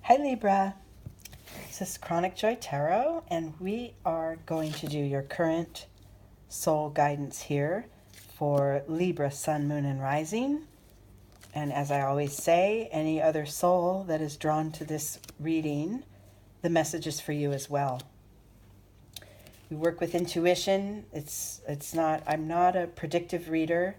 Hi Libra, this is Chronic Joy Tarot, and we are going to do your current soul guidance here for Libra, Sun, Moon, and Rising. And as I always say, any other soul that is drawn to this reading, the message is for you as well. We work with intuition. I'm not a predictive reader.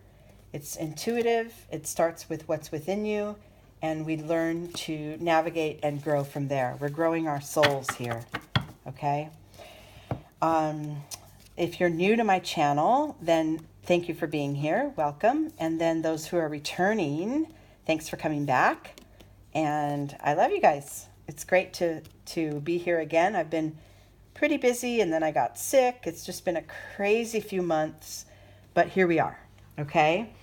It's intuitive. It starts with what's within you, and we learn to navigate and grow from there. We're growing our souls here, okay? If you're new to my channel, then thank you for being here. Welcome. And then those who are returning, thanks for coming back. And I love you guys. It's great to be here again. I've been pretty busy, and then I got sick. It's just been a crazy few months, but here we are, okay?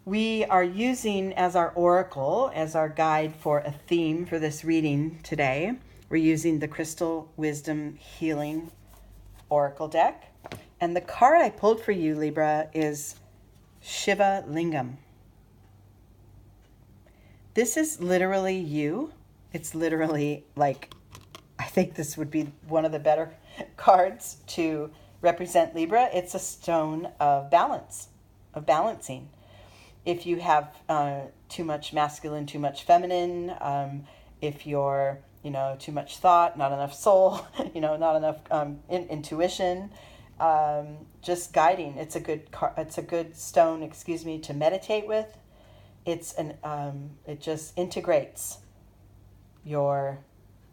We are using as our oracle, as our guide for a theme for this reading today, we're using the Crystal Wisdom Healing Oracle deck. And the card I pulled for you, Libra, is SHIVA Lingam. This is literally you. It's literally like, I think this would be one of the better cards to represent Libra. It's a stone of balance, of balancing. If you have too much masculine, too much feminine, if you're, too much thought, not enough soul, not enough intuition, just guiding. It's a good stone, to meditate with. It just integrates your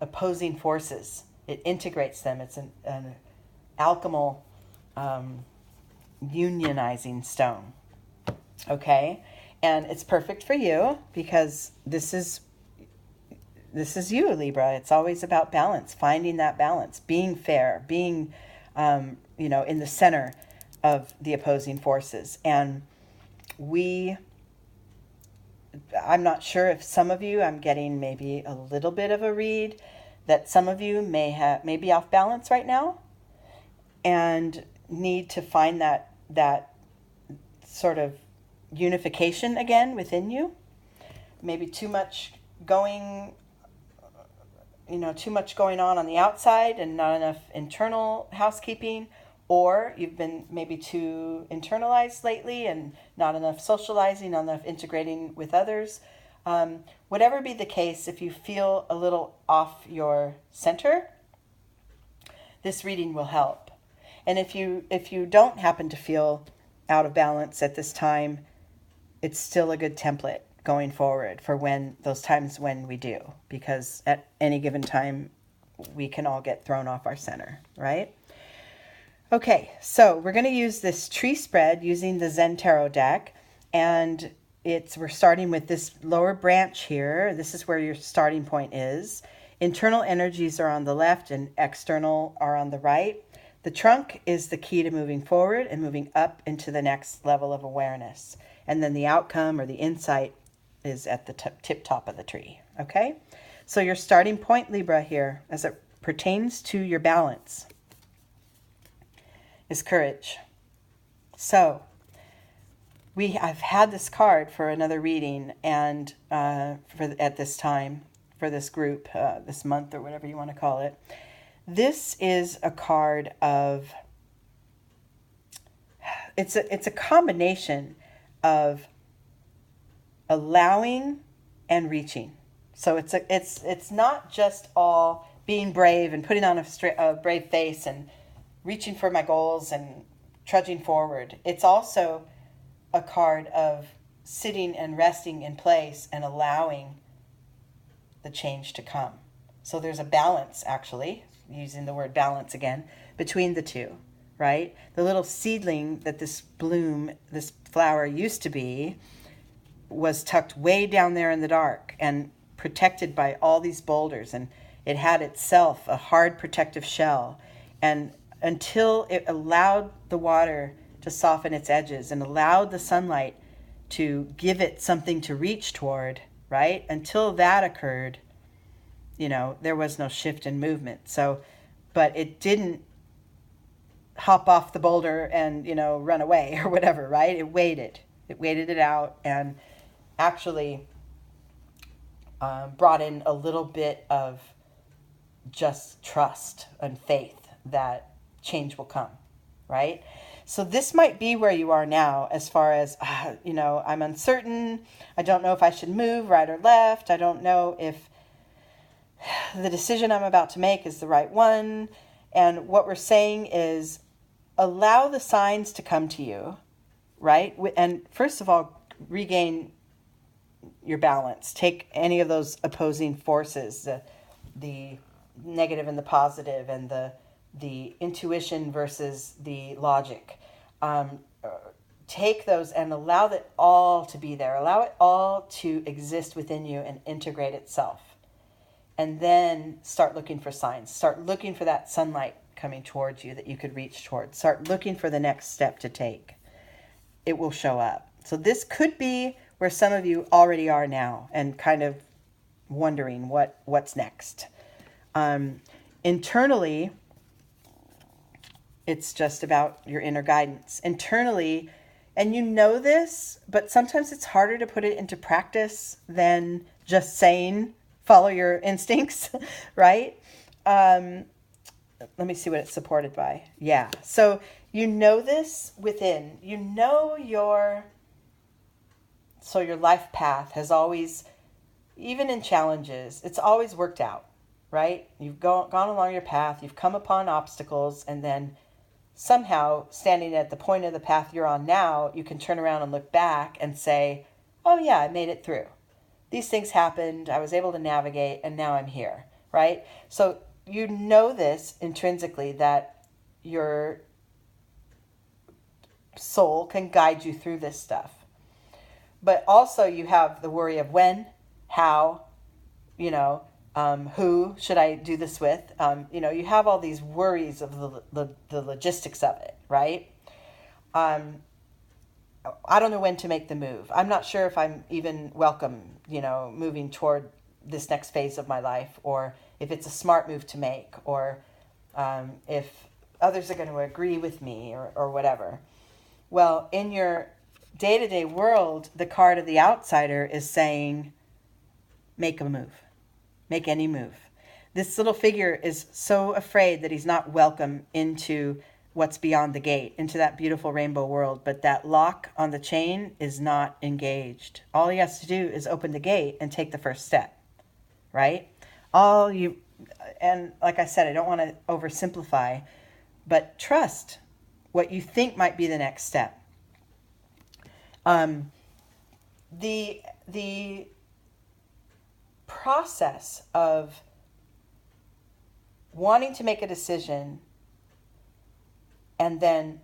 opposing forces. It integrates them. It's an alchemical unionizing stone. Okay, and it's perfect for you because this is you, Libra. It's always about balance, finding that balance, being fair, being in the center of the opposing forces. And I'm not sure if some of you, I'm getting maybe a little bit of a read that some of you may be off balance right now and need to find that sort of unification again within you. Maybe too much going on the outside and not enough internal housekeeping, or you've been maybe too internalized lately and not enough socializing, not enough integrating with others. Whatever be the case, if you feel a little off your center, this reading will help. And if you don't happen to feel out of balance at this time, it's still a good template going forward for those times when we do, because at any given time we can all get thrown off our center, right? Okay, so we're going to use this tree spread using the Zen Tarot deck, and we're starting with this lower branch here. This is where your starting point is. Internal energies are on the left and external are on the right. The trunk is the key to moving forward and moving up into the next level of awareness. And then the outcome or the insight is at the tip top of the tree, okay? So your starting point, Libra, here, as it pertains to your balance, is courage. So I've had this card for another reading, and at this time, for this group, this month or whatever you want to call it. This is a card of, it's a combination of allowing and reaching. So it's not just all being brave and putting on a brave face and reaching for my goals and trudging forward. It's also a card of sitting and resting in place and allowing the change to come. So there's a balance, actually, using the word balance again, between the two, right? The little seedling that this flower used to be was tucked way down there in the dark and protected by all these boulders, and it had itself a hard protective shell. And until it allowed the water to soften its edges and allowed the sunlight to give it something to reach toward, right? Until that occurred, there was no shift in movement. So, but it didn't hop off the boulder and, run away or whatever, right? It waited it out, and actually brought in a little bit of just trust and faith that change will come, right? So this might be where you are now as far as, I'm uncertain. I don't know if I should move right or left. I don't know if the decision I'm about to make is the right one. And what we're saying is allow the signs to come to you, right? And first of all, regain your balance. Take any of those opposing forces, the negative and the positive, and the intuition versus the logic. Take those and allow it all to be there. Allow it all to exist within you and integrate itself. And then start looking for signs. Start looking for that sunlight coming towards you that you could reach towards. Start looking for the next step to take. It will show up. So this could be where some of you already are now and kind of wondering what's next. Internally, it's just about your inner guidance. Internally, and you know this, but sometimes it's harder to put it into practice than just saying, follow your instincts, right? Let me see what it's supported by. Yeah. So you know this within. You know your life path has always, even in challenges, it's always worked out, right? You've gone along your path, you've come upon obstacles, and then somehow standing at the point of the path you're on now, you can turn around and look back and say, oh yeah, I made it through. These things happened, I was able to navigate, and now I'm here, right? So you know this intrinsically, that your soul can guide you through this stuff. But also you have the worry of when, how, who should I do this with? You have all these worries of the logistics of it, right? I don't know when to make the move. I'm not sure if I'm even welcome, moving toward this next phase of my life, or if it's a smart move to make, or if others are going to agree with me, or whatever. Well, in your day-to-day world, the card of the outsider is saying, make a move. Make any move. This little figure is so afraid that he's not welcome into what's beyond the gate, into that beautiful rainbow world, but that lock on the chain is not engaged. All he has to do is open the gate and take the first step, right? And like I said, I don't want to oversimplify, but trust what you think might be the next step. The process of wanting to make a decision and then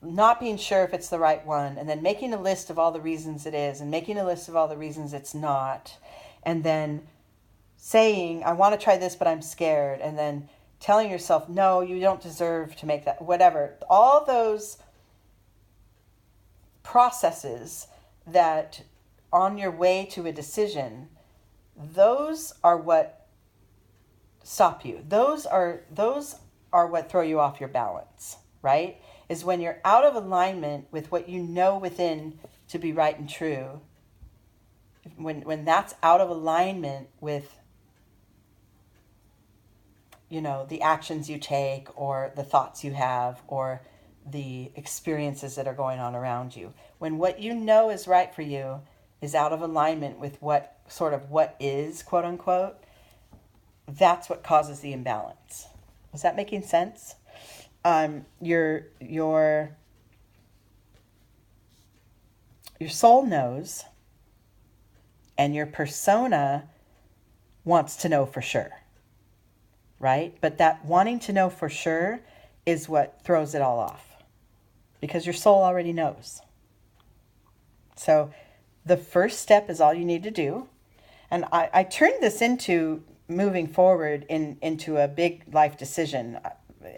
not being sure if it's the right one, and then making a list of all the reasons it is, and making a list of all the reasons it's not, and then saying, I want to try this, but I'm scared, and then telling yourself, no, you don't deserve to make that, whatever. All those processes that on your way to a decision, those are what stop you. Those are what throw you off your balance, right? Is when you're out of alignment with what you know within to be right and true. When that's out of alignment with, the actions you take, or the thoughts you have, or the experiences that are going on around you. When what you know is right for you is out of alignment with what is, quote unquote, that's what causes the imbalance. Is that making sense? Your soul knows, and your persona wants to know for sure, right? But that wanting to know for sure is what throws it all off, because your soul already knows. So the first step is all you need to do. And I turned this into moving forward into a big life decision.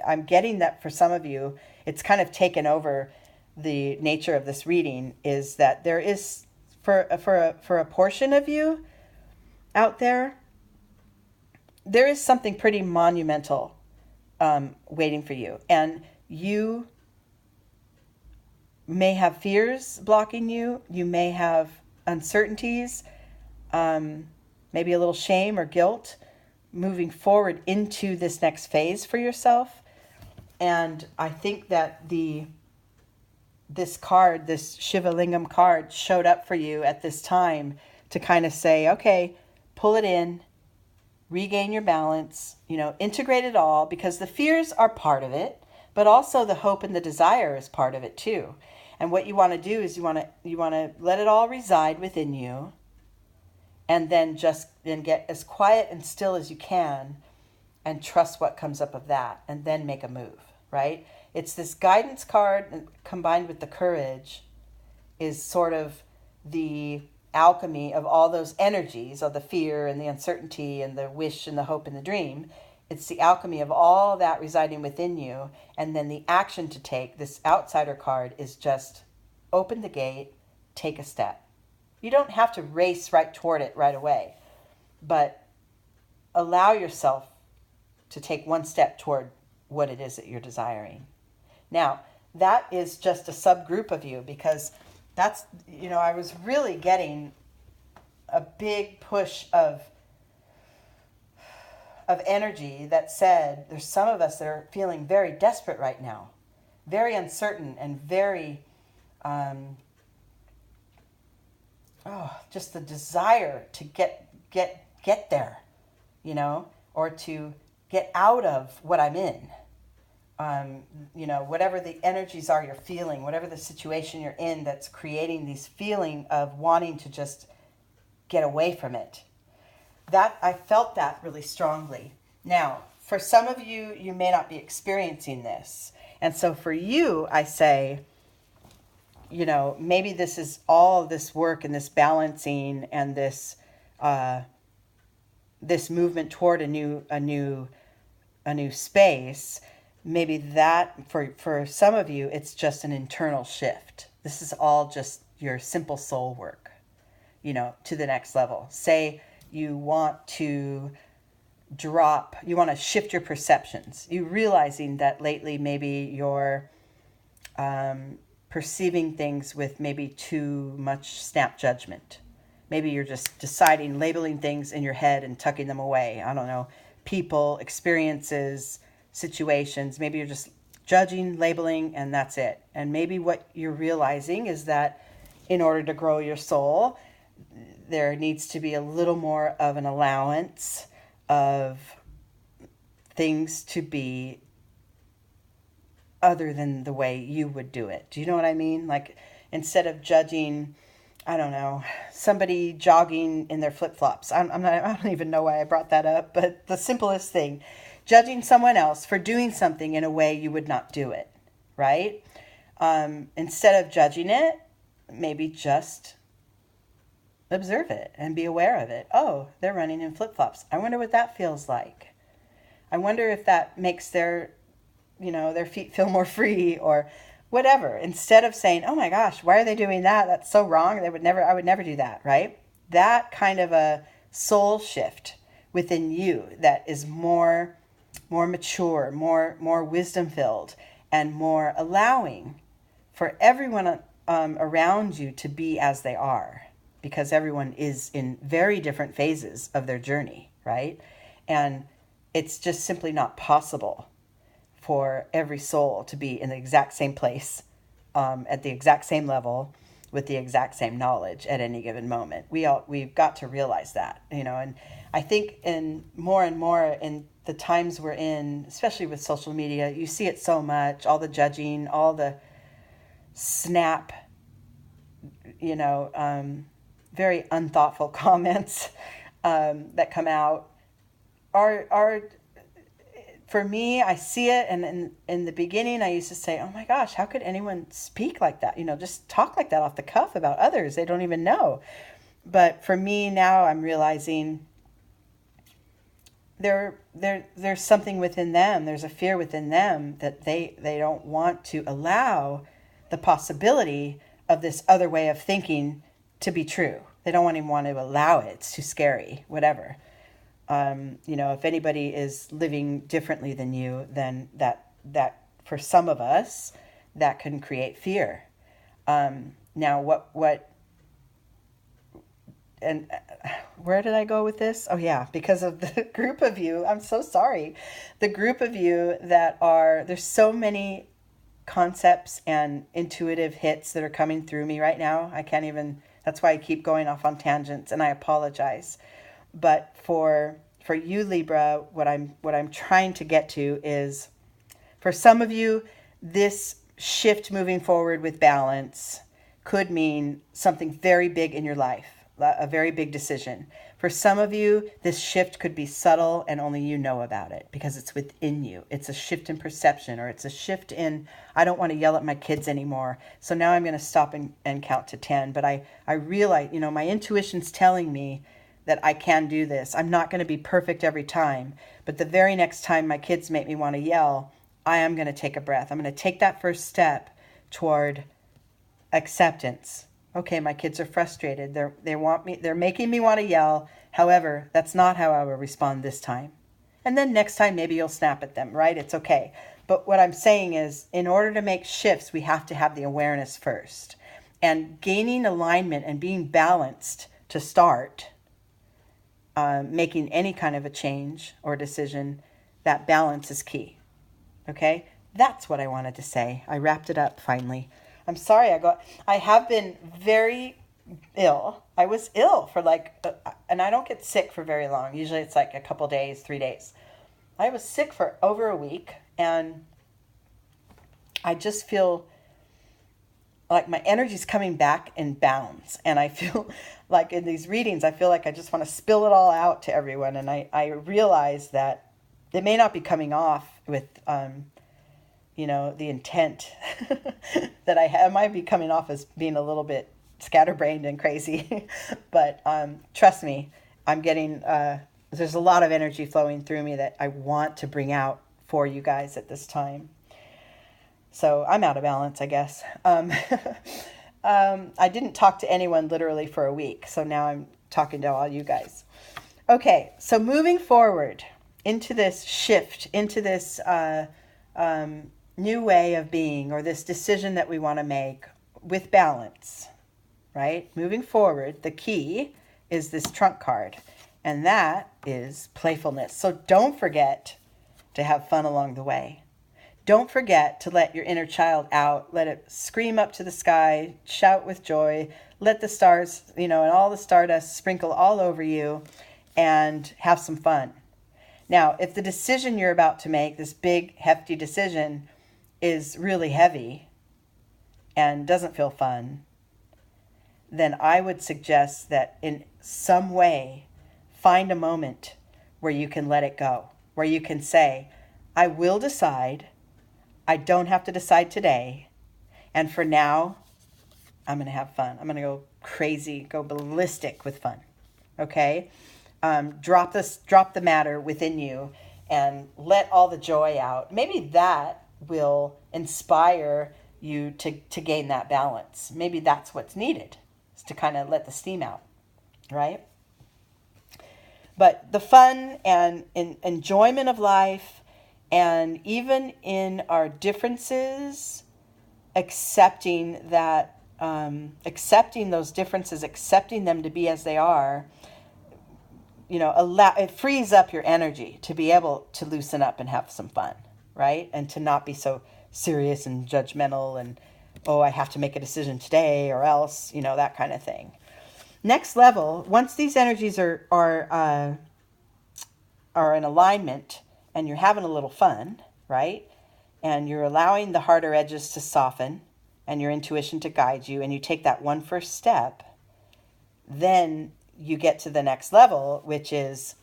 I'm getting that for some of you, it's kind of taken over the nature of this reading, is that there is, for a portion of you out there, there is something pretty monumental waiting for you. And you may have fears blocking you. You may have uncertainties. maybe a little shame or guilt moving forward into this next phase for yourself. And I think that this card, this Shiva Lingam card, showed up for you at this time to kind of say, okay, pull it in, regain your balance, integrate it all, because the fears are part of it, but also the hope and the desire is part of it too. And what you want to do is you want to let it all reside within you, and then get as quiet and still as you can and trust what comes up of that, and then make a move, right? It's this guidance card combined with the courage is sort of the alchemy of all those energies of the fear and the uncertainty and the wish and the hope and the dream. It's the alchemy of all that residing within you. And then the action to take, this outsider card, is just open the gate, take a step. You don't have to race right toward it right away, but allow yourself to take one step toward what it is that you're desiring. Now, that is just a subgroup of you, because that's, I was really getting a big push of energy that said there's some of us that are feeling very desperate right now, very uncertain and very, just the desire to get there, or to get out of what I'm in. Whatever the energies are you're feeling, whatever the situation you're in that's creating these feeling of wanting to just get away from it. That I felt that really strongly. Now, for some of you, you may not be experiencing this. And so for you, I say, maybe this is all this work and this balancing and this movement toward a new space. Maybe that for some of you, it's just an internal shift. This is all just your simple soul work, to the next level. Say you want to shift your perceptions. You realizing that lately maybe you're perceiving things with maybe too much snap judgment. Maybe you're just deciding, labeling things in your head and tucking them away. I don't know, people, experiences, situations. Maybe you're just judging, labeling, and that's it. And maybe what you're realizing is that in order to grow your soul, there needs to be a little more of an allowance of things to be other than the way you would do it. Do you know what I mean? Like, instead of judging, I don't know, somebody jogging in their flip-flops. I don't even know why I brought that up, but the simplest thing, judging someone else for doing something in a way you would not do it, right? Instead of judging it, maybe just observe it and be aware of it. Oh, they're running in flip-flops. I wonder what that feels like. I wonder if that makes their feet feel more free or whatever. Instead of saying, oh my gosh, why are they doing that? That's so wrong. I would never do that, right? That kind of a soul shift within you that is more mature, more wisdom filled, and more allowing for everyone around you to be as they are, because everyone is in very different phases of their journey, right? And it's just simply not possible for every soul to be in the exact same place, at the exact same level, with the exact same knowledge at any given moment. We've got to realize that, and I think in more and more in the times we're in, especially with social media, you see it so much, all the judging, all the snap, very unthoughtful comments that come out are for me, I see it, and in the beginning I used to say, oh my gosh, how could anyone speak like that? Just talk like that off the cuff about others they don't even know. But for me now, I'm realizing there's something within them, there's a fear within them that they don't want to allow the possibility of this other way of thinking to be true. They don't even want to allow it. It's too scary, whatever. If anybody is living differently than you, then that for some of us, that can create fear. Now, what and where did I go with this? Oh yeah, because of the group of you. I'm so sorry. The group of you there's so many concepts and intuitive hits that are coming through me right now. I can't even, that's why I keep going off on tangents, and I apologize. But for you, Libra, what I'm trying to get to is, for some of you, this shift moving forward with balance could mean something very big in your life, a very big decision. For some of you, this shift could be subtle and only you know about it because it's within you. It's a shift in perception, or it's a shift in, I don't want to yell at my kids anymore, so now I'm going to stop and count to 10. But I realize, my intuition's telling me that I can do this. I'm not going to be perfect every time, but the very next time my kids make me want to yell, I am going to take a breath. I'm going to take that first step toward acceptance. Okay, my kids are frustrated. They're making me want to yell. However, that's not how I will respond this time. And then next time, maybe you'll snap at them, right? It's okay. But what I'm saying is, in order to make shifts, we have to have the awareness first. And gaining alignment and being balanced to start making any kind of a change or decision, that balance is key. Okay? That's what I wanted to say. I wrapped it up finally. I'm sorry I have been very ill. I was ill for and I don't get sick for very long. Usually it's like a couple days, 3 days. I was sick for over a week, and I just feel like my energy's coming back in bounds. And I feel like in these readings, I feel like I just want to spill it all out to everyone. And I realize that it may not be coming off with the intent that I have. Might be coming off as being a little bit scatterbrained and crazy. But trust me, I'm getting, there's a lot of energy flowing through me that I want to bring out for you guys at this time. So I'm out of balance, I guess. I didn't talk to anyone literally for a week, so now I'm talking to all you guys. Okay, so moving forward into this shift, into this new way of being, or this decision that we want to make with balance, right? Moving forward, the key is this trunk card, and that is playfulness. So don't forget to have fun along the way. Don't forget to let your inner child out. Let it scream up to the sky, shout with joy, let the stars, and all the stardust sprinkle all over you, and have some fun. Now, if the decision you're about to make, this big, hefty decision, is really heavy and doesn't feel fun, then I would suggest that in some way, find a moment where you can let it go, where you can say, I will decide. I don't have to decide today. And for now, I'm going to have fun. I'm going to go crazy, go ballistic with fun. Okay? Drop the matter within you and let all the joy out. Maybe that will inspire you to gain that balance. Maybe that's what's needed, is to kind of let the steam out, right? But the fun and enjoyment of life, and even in our differences, accepting those differences, accepting them to be as they are, it frees up your energy to be able to loosen up and have some fun, right? And to not be so serious and judgmental and, I have to make a decision today or else, that kind of thing. Next level, once these energies are in alignment, and you're having a little fun, right? And you're allowing the harder edges to soften and your intuition to guide you, and you take that one first step, then you get to the next level, which is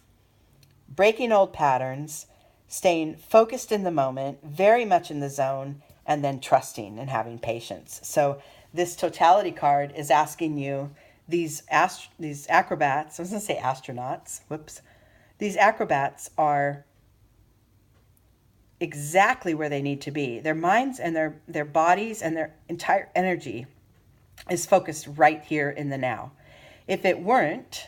breaking old patterns, staying focused in the moment, very much in the zone, and then trusting and having patience. So this totality card is asking you, these acrobats, I was going to say astronauts, whoops. These acrobats are exactly where they need to be. Their minds and their bodies and their entire energy is focused right here in the now. If it weren't,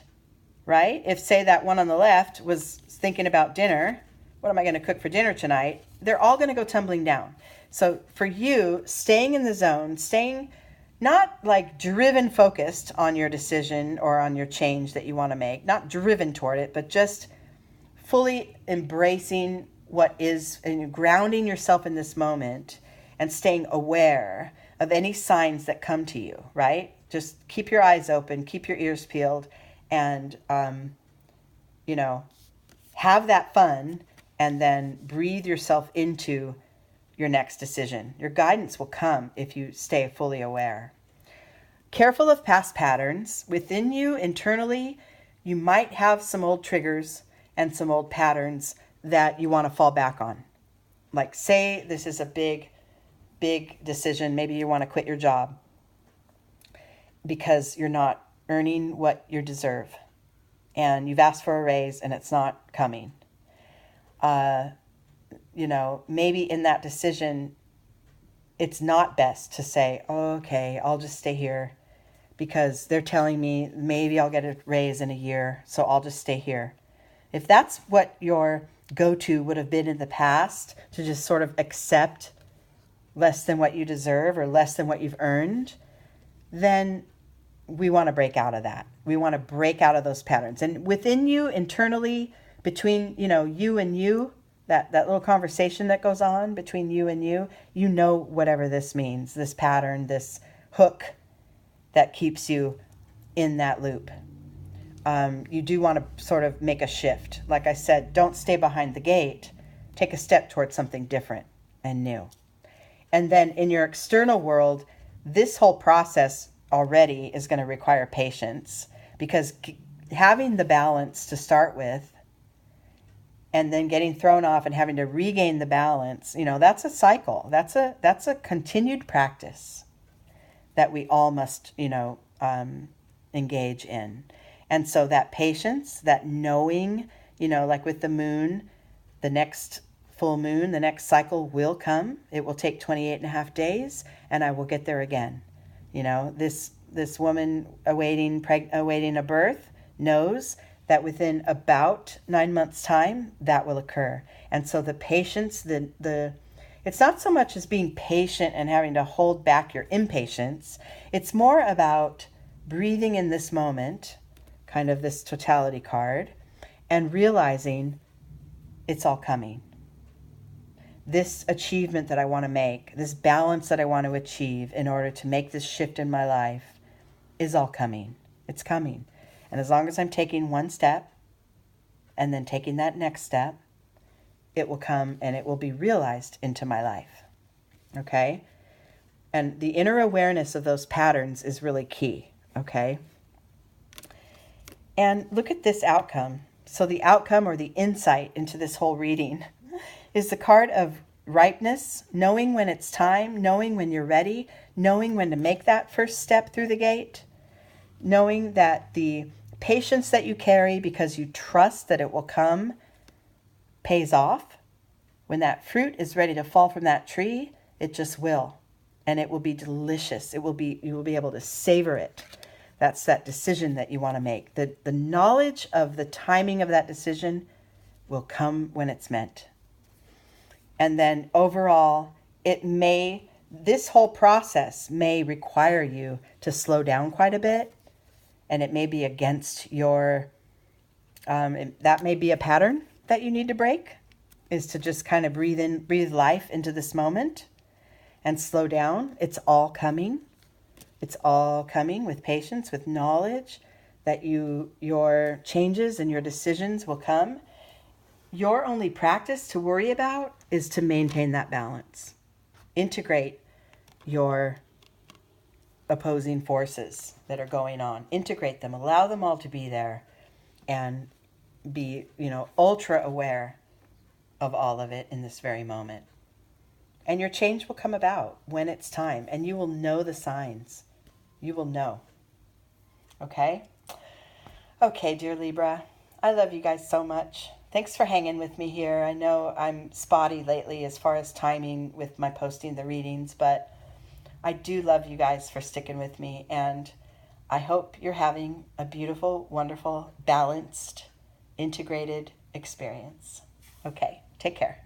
right? If, say, that one on the left was thinking about dinner, what am I going to cook for dinner tonight? They're all going to go tumbling down. So for you, staying in the zone, staying not like driven focused on your decision or on your change that you want to make, not driven toward it, but just fully embracing what is and grounding yourself in this moment and staying aware of any signs that come to you, right? Just keep your eyes open, keep your ears peeled, and, have that fun, and then breathe yourself into your next decision. Your guidance will come if you stay fully aware. Careful of past patterns. Within you, internally, you might have some old triggers and some old patterns that you want to fall back on. Like, say this is a big decision. Maybe you want to quit your job because you're not earning what you deserve, and you've asked for a raise and it's not coming. Maybe in that decision, it's not best to say, oh, okay, I'll just stay here because they're telling me maybe I'll get a raise in a year, so I'll just stay here. If that's what your go-to would have been in the past, to just sort of accept less than what you deserve or less than what you've earned, then we want to break out of that. We want to break out of those patterns. And within you, internally, between, you and you, that little conversation that goes on between you and you, whatever this means, this pattern, this hook that keeps you in that loop. You do want to sort of make a shift. Like I said, don't stay behind the gate. Take a step towards something different and new. And then in your external world, this whole process already is going to require patience, because having the balance to start with and then getting thrown off and having to regain the balance, that's a cycle. That's a continued practice that we all must, engage in. And so that patience, that knowing, like with the moon, the next full moon, the next cycle will come. It will take 28 and a half days, and I will get there again. This woman awaiting a birth knows that within about 9 months' time, that will occur. And so the patience, it's not so much as being patient and having to hold back your impatience. It's more about breathing in this moment, kind of this totality card, and realizing it's all coming. This achievement that I want to make, this balance that I want to achieve in order to make this shift in my life is all coming. It's coming. And as long as I'm taking one step and then taking that next step, it will come and it will be realized into my life. Okay? And the inner awareness of those patterns is really key. Okay? And look at this outcome. So the outcome, or the insight into this whole reading, is the card of ripeness, knowing when it's time, knowing when you're ready, knowing when to make that first step through the gate, knowing that the patience that you carry because you trust that it will come pays off. When that fruit is ready to fall from that tree, it just will. And it will be delicious. You will be able to savor it. That's that decision that you want to make. The knowledge of the timing of that decision will come when it's meant. And then overall, this whole process may require you to slow down quite a bit. And it may be against your, that may be a pattern that you need to break, is to just kind of breathe life into this moment and slow down. It's all coming. It's all coming with patience, with knowledge that your changes and your decisions will come. Your only practice to worry about is to maintain that balance. Integrate your opposing forces that are going on. Integrate them. Allow them all to be there, and be, ultra aware of all of it in this very moment. And your change will come about when it's time, and you will know the signs. You will know. Okay? Okay, dear Libra. I love you guys so much. Thanks for hanging with me here. I know I'm spotty lately as far as timing with my posting the readings, but I do love you guys for sticking with me, and I hope you're having a beautiful, wonderful, balanced, integrated experience. Okay, take care.